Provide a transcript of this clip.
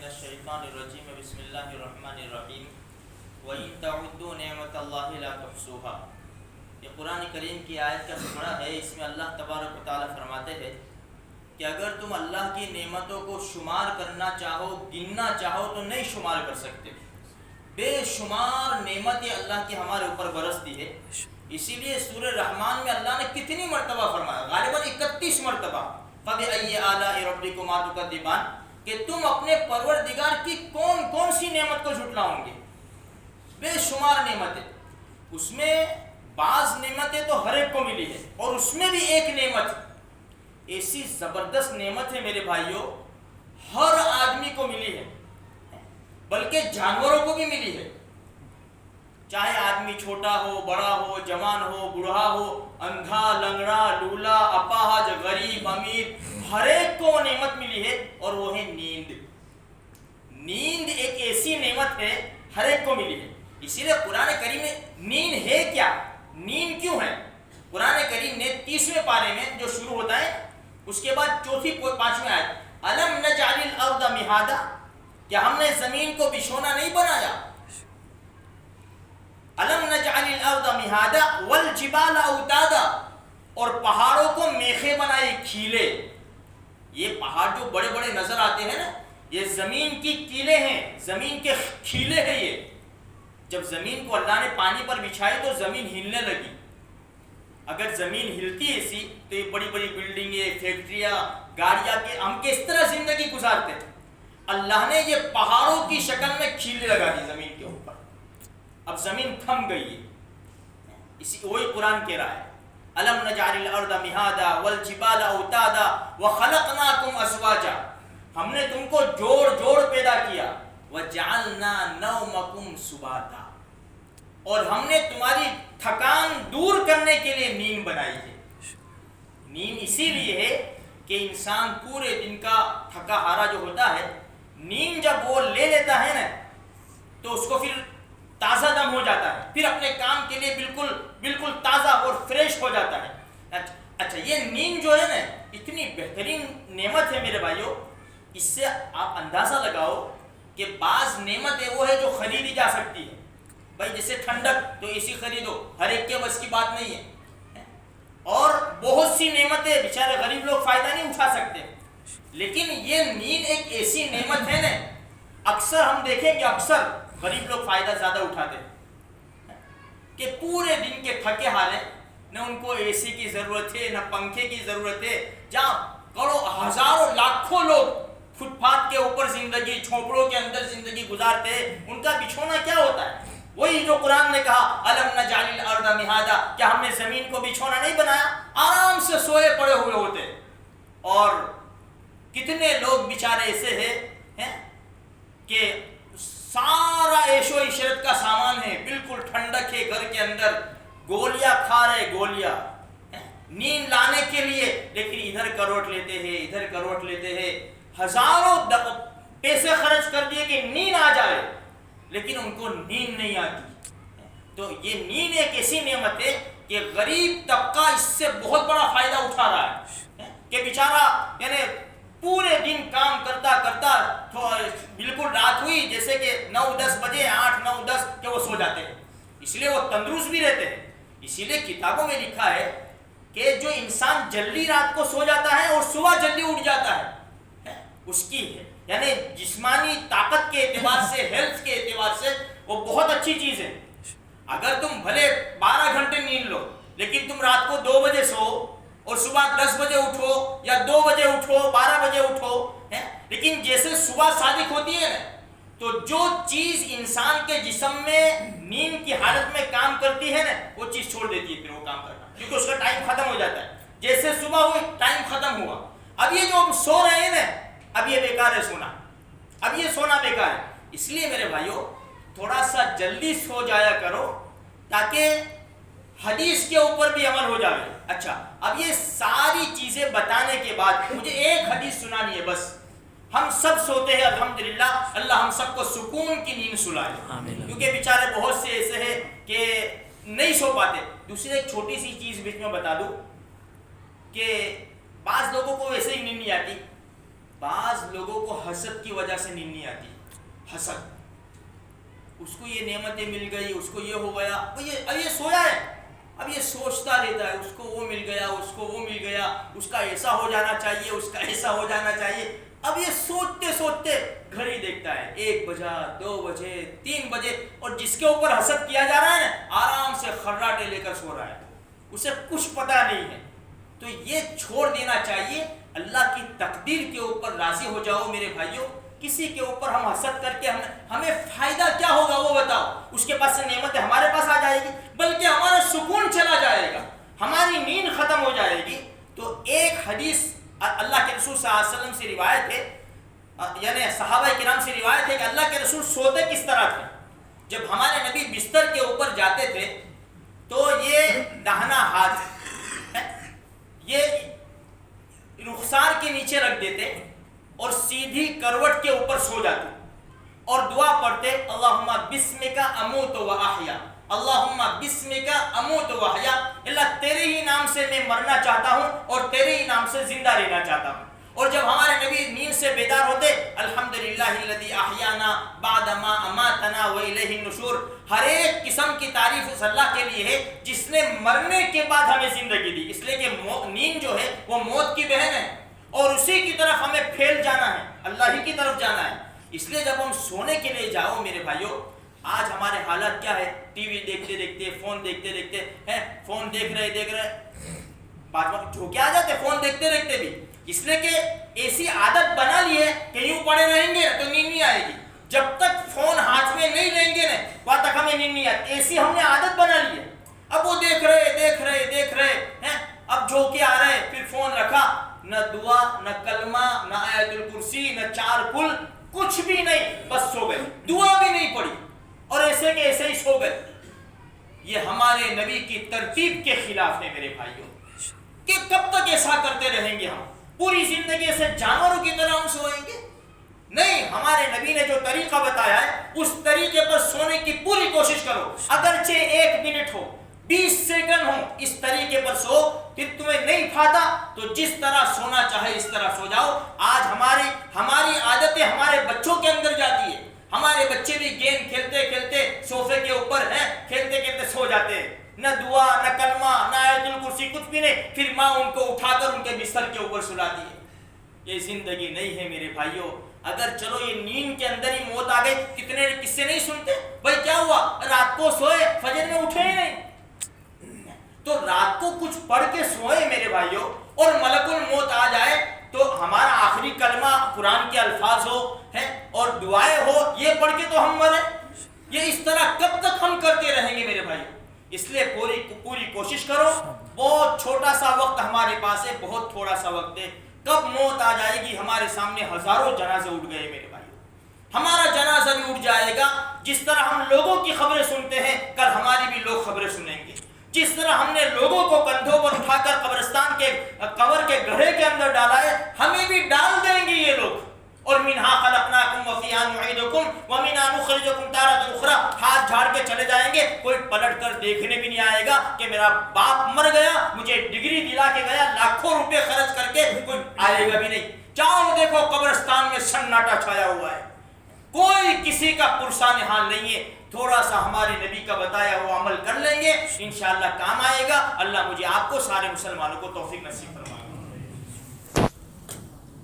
من الشیطان الرجیم بسم اللہ الرحمن الرحیم وَإِن تَعُدُّوا نِعْمَةَ اللَّهِ لَا تُحْصُوهَا۔ یہ قرآن کریم کی آیت کا ٹکڑا ہے۔ اس میں اللہ تبارک و تعالیٰ فرماتے ہیں کہ اگر تم اللہ کی نعمتوں کو شمار کرنا چاہو، گننا چاہو تو نہیں شمار کر سکتے۔ بے شمار نعمتیں اللہ کی ہمارے اوپر برستی ہے۔ اسی لیے سورہ رحمان میں اللہ نے کتنی مرتبہ فرمایا، غالباً 31 مرتبہ، فَبِأَيِّ آلَاءِ رَبِّكُمَا تُكَذِّبَانِ، کہ تم اپنے پروردگار کی کون کون سی نعمت کو جھٹلاؤ گے۔ بے شمار نعمتیں، اس میں بعض نعمتیں تو ہر ایک کو ملی ہے، اور اس میں بھی ایک نعمت ایسی زبردست نعمت ہے میرے بھائیوں، ہر آدمی کو ملی ہے، بلکہ جانوروں کو بھی ملی ہے۔ چاہے آدمی چھوٹا ہو، بڑا ہو، جوان ہو، بوڑھا ہو، اندھا، لنگڑا، لولا، اپاہج، غریب، امیر، ہر ایک کو نعمت ملی ہے، اور وہ ہے نیند۔ نیند ایک ایسی نعمت ہے، ہر ایک کو ملی ہے۔ اسی لیے قرآن کریم میں نیند ہے کیا، نیند کیوں ہے؟ قرآن کریم نے 30ویں پارے میں جو شروع ہوتا ہے، اس کے بعد 4-5ویں آیت، الم نجعل الارض مہادا، کیا ہم نے زمین کو بچھونا نہیں بنایا؟ الم نجعل الارض مہادا والجبال اوتادا، اور پہاڑوں کو میخیں بنائے، کھیلے۔ یہ پہاڑ جو بڑے بڑے نظر آتے ہیں نا، یہ زمین کی کیلیں ہیں، زمین کے کھیلے ہیں۔ یہ جب زمین کو اللہ نے پانی پر بچھائی تو زمین ہلنے لگی۔ اگر زمین ہلتی ایسی تو یہ بڑی بڑی بلڈنگیں، فیکٹریاں، گاڑیاں، کے ہم کس طرح زندگی گزارتے؟ اللہ نے یہ پہاڑوں کی شکل میں کھیلے لگا دی زمین کے اوپر۔ اب زمین تھم گئی ہے۔ اسی وہی قرآن کہہ رہا ہے، الم نجعل الارض مہادا والجبال اوتادا وخلقناکم ازواجا، ہم نے تم کو جوڑ جوڑ پیدا کیا، وجعلنا نومکم سباتا، اور ہم نے تمہاری تھکان دور کرنے کے لیے نیند بنائی ہے۔ نیند اسی لیے ہے کہ انسان پورے دن کا تھکا ہارا جو ہوتا ہے، نیند جب وہ لے لیتا ہے نا تو اس کو پھر تازہ دم ہو جاتا ہے، پھر اپنے کام کے لیے بالکل تازہ اور فریش ہو جاتا ہے۔ اچھا، یہ نیند جو ہے نا اتنی بہترین نعمت ہے میرے بھائیوں، اس سے آپ اندازہ لگاؤ کہ بعض نعمتیں وہ ہے جو خریدی جا سکتی ہے۔ بھائی جیسے ٹھنڈک تو اسی خریدو، ہر ایک کے بس کی بات نہیں ہے، اور بہت سی نعمتیں بیچارے غریب لوگ فائدہ نہیں اٹھا سکتے، لیکن یہ نیند ایک ایسی نعمت ہے نا، اکثر ہم دیکھیں کہ اکثر غریب لوگ فائدہ زیادہ اٹھاتے ہیں، کہ پورے دن کے تھکے ہارے، نہ ان کو اے سی کی ضرورت ہے، نہ پنکھے کی ضرورت ہے، جہاں کروڑوں ہزاروں لاکھوں لوگ فٹ پاتھ کے اوپر زندگی، جھونپڑوں کے اندر زندگی گزارتے ہیں، ان کا بچھونا کیا ہوتا ہے؟ وہی جو قرآن نے کہا الم نجعل الارض مہادا، کیا ہم نے زمین کو بچھونا نہیں بنایا؟ آرام سے سوئے پڑے ہوئے ہوتے۔ اور کتنے لوگ بیچارے ایسے ہیں کہ سارا عیش و عشرت کا سامان ہے، بالکل ٹھنڈک ہے گھر کے اندر، گولیاں کھا رہے، گولیاں نیند لانے کے لیے، لیکن ادھر کروٹ لیتے ہیں، ادھر کروٹ لیتے ہیں، ہزاروں پیسے خرچ کر دیے کہ نیند آ جائے، لیکن ان کو نیند نہیں آتی۔ تو یہ نیند ایک ایسی نعمت ہے کہ غریب طبقہ اس سے بہت بڑا فائدہ اٹھا رہا ہے، کہ بیچارہ یعنی پورے دن کام کرتا بالکل رات ہوئی جیسے کہ 9-10 بجے، 8-9-10 کہ وہ سو جاتے ہیں، اس لیے وہ تندرست بھی رہتے ہیں۔ اسی لیے کتابوں میں لکھا ہے کہ جو انسان جلدی رات کو سو جاتا ہے اور صبح جلدی اٹھ جاتا ہے، اس کی یعنی جسمانی طاقت کے اعتبار سے، ہیلتھ کے اعتبار سے وہ بہت اچھی چیز ہے۔ اگر تم بھلے 12 گھنٹے نیند لو، لیکن تم رات کو 2 بجے سو اور صبح 10 بجے اٹھو، یا 2 بجے اٹھو، 12 بجے اٹھو، لیکن جیسے صبح صادق ہوتی ہے نا، تو جو چیز انسان کے جسم میں نیند کی حالت میں کام کرتی ہے نا، وہ چیز چھوڑ دیتی ہے پھر وہ کام کرنا، کیونکہ اس کا ٹائم ختم ہو جاتا ہے۔ جیسے صبح ہوئی، ٹائم ختم ہوا، اب یہ جو ہم سو رہے ہیں نا، اب یہ بیکار ہے سونا، اب یہ سونا بیکار ہے۔ اس لیے میرے بھائیوں تھوڑا سا جلدی سو جایا کرو، تاکہ حدیث کے اوپر بھی عمل ہو جائے۔ اچھا، اب یہ ساری چیزیں بتانے کے بعد مجھے ایک حدیث سنانی ہے بس۔ ہم سب سوتے ہیں الحمدللہ، اللہ ہم سب کو سکون کی نیند سلائے، کیونکہ بیچارے بہت سے ایسے ہیں کہ نہیں سو پاتے۔ دوسری ایک چھوٹی سی چیز بیچ میں بتا دوں کہ بعض لوگوں کو ویسے ہی نیند نہیں آتی، بعض لوگوں کو حسد کی وجہ سے نیند نہیں آتی. حسد, اس کو یہ نعمتیں مل گئی, اس کو یہ ہو گیا, اب یہ سویا ہے, اب یہ سوچتا رہتا ہے اس کو وہ مل گیا, اس کو وہ مل گیا, اس کا ایسا ہو جانا چاہیے, اس کا ایسا ہو جانا چاہیے. اب یہ سوچتے سوچتے گھڑی دیکھتا ہے 1 بجا 2 بجے 3 بجے, اور جس کے اوپر حسد کیا جا رہا ہے نا آرام سے خراٹے لے کر سو رہا ہے, اسے کچھ پتہ نہیں ہے. تو یہ چھوڑ دینا چاہیے. اللہ کی تقدیر کے اوپر راضی ہو جاؤ میرے بھائیوں. کسی کے اوپر ہم حسد کر کے ہمیں فائدہ کیا ہوگا وہ بتاؤ. اس کے پاس سے نعمت ہمارے پاس آ جائے گی, بلکہ ہمارا سکون چلا جائے گا, ہماری نیند ختم ہو جائے گی. تو ایک حدیث اللہ کے رسول صلی اللہ علیہ وسلم سے روایت ہے, یعنی صحابہ کرام سے روایت ہے کہ اللہ کے رسول سوتے کس طرح تھے. جب ہمارے نبی بستر کے اوپر جاتے تھے تو یہ داہنا ہاتھ یہ رخسار کے نیچے رکھ دیتے اور سیدھی کروٹ کے اوپر سو جاتے اور دعا پڑھتے, اللہم بسمک اموت و احیا, اللہم بسمک اموت و احیا, اللہ تیرے ہی نام سے میں مرنا چاہتا ہوں اور تیرے ہی نام سے زندہ رہنا چاہتا ہوں. اور جب ہمارے نبی نیند سے بیدار ہوتے, الحمدللہ الذی احیانا بعد ما اماتنا و الیہ النشور, ہر ایک قسم کی تعریف اس اللہ کے لیے ہے جس نے مرنے کے بعد ہمیں زندگی دی. اس لیے کہ نیند جو ہے وہ موت کی بہن ہے اور اسی کی طرف ہمیں پھیل جانا ہے, اللہ ہی کی طرف جانا ہے. اس لیے جب ہم سونے کے لیے جاؤ میرے بھائیوں, آج ہمارے حالات کیا ہے, ٹی وی دیکھتے دیکھتے, فون دیکھتے دیکھتے ہیں, فون دیکھ رہے بعد میں جھوکے آ جاتے فون دیکھتے دیکھتے بھی, اس لیے کہ ایسی عادت بنا لی ہے کہ یوں پڑے رہیں گے تو نیند نہیں آئے گی. جب تک فون ہاتھ میں نہیں لیں گے نا وہاں تک ہمیں نیند نہیں آتی. ایسی ہم نے عادت بنا لی ہے. اب وہ دیکھ رہے ہیں, اب جھوکے آ رہے, پھر فون رکھا, نہ دعا نہ کلمہ نہ آیت الکرسی نہ 4 کل, کچھ بھی نہیں, بس سو گئے, دعا بھی نہیں پڑی اور ایسے کہ ایسے ہی سو گئے. یہ ہمارے نبی کی ترتیب کے خلاف ہے میرے بھائیوں. کہ کب تک ایسا کرتے رہیں گے, ہم پوری زندگی سے جانوروں کی طرح ہم سوئیں گے؟ نہیں, ہمارے نبی نے جو طریقہ بتایا ہے اس طریقے پر سونے کی پوری کوشش کرو. اگرچہ 1 منٹ ہو 20 سیکنڈ ہو, اس طریقے پر سو. پھر تمہیں نہیں پھاتا تو جس طرح سونا چاہے اس طرح سو جاؤ. آج ہماری عادتیں ہمارے بچوں کے اندر جاتی ہے. ہمارے بچے بھی گیم کھیلتے کھیلتے صوفے کے اوپر ہیں, کھیلتے کھیلتے سو جاتے ہیں, نہ دعا نہ کلمہ نہ آیت الکرسی, کچھ بھی نہیں. پھر ماں ان کو اٹھا کر ان کے بستر کے اوپر سلاتی ہے. یہ زندگی نہیں ہے میرے بھائیوں. اگر چلو یہ نیند کے اندر ہی موت آ گئی, کتنے قصے نہیں سنتے, بھائی کیا ہوا, رات کو سوئے فجر میں اٹھے ہی نہیں. تو رات کو کچھ پڑھ کے سوئے میرے بھائیوں اور ملک الموت آ جائے تو ہمارا آخری کلمہ قرآن کے الفاظ ہو ہیں اور دعائیں ہو, یہ پڑھ کے تو ہم مرے. یہ اس طرح کب تک ہم کرتے رہیں گے میرے بھائیوں. اس لیے پوری کوشش کرو. بہت چھوٹا سا وقت ہمارے پاس ہے, بہت تھوڑا سا وقت ہے. کب موت آ جائے گی, ہمارے سامنے ہزاروں جنازے اٹھ گئے میرے بھائیوں. ہمارا جنازہ بھی اٹھ جائے گا. جس طرح ہم لوگوں کی خبریں سنتے ہیں, کل ہماری بھی لوگ خبریں سنیں گے. جس طرح ہم نے لوگوں کو کندھوں پر اٹھا کر قبرستان کے قبر کے گڑھے کے اندر ڈالا ہے, ہمیں بھی ڈال دیں گے یہ لوگ. اور منہا خلقناکم وفیہا نعیدکم ومنہا نخرجکم تارۃ اخری, ہاتھ جھاڑ کے چلے جائیں گے. کوئی پلٹ کر دیکھنے بھی نہیں آئے گا کہ میرا باپ مر گیا, مجھے ڈگری دلا کے گیا, لاکھوں روپے خرچ کر کے, کوئی آئے گا بھی نہیں. چاہو دیکھو قبرستان میں سناٹا چھایا ہوا ہے, کوئی کسی کا پرسان حال نہیں ہے. تھوڑا سا ہمارے نبی کا بتایا ہوا عمل کر لیں گے, انشاءاللہ کام آئے گا. اللہ مجھے آپ کو سارے مسلمانوں کو توفیق نصیب فرمائے.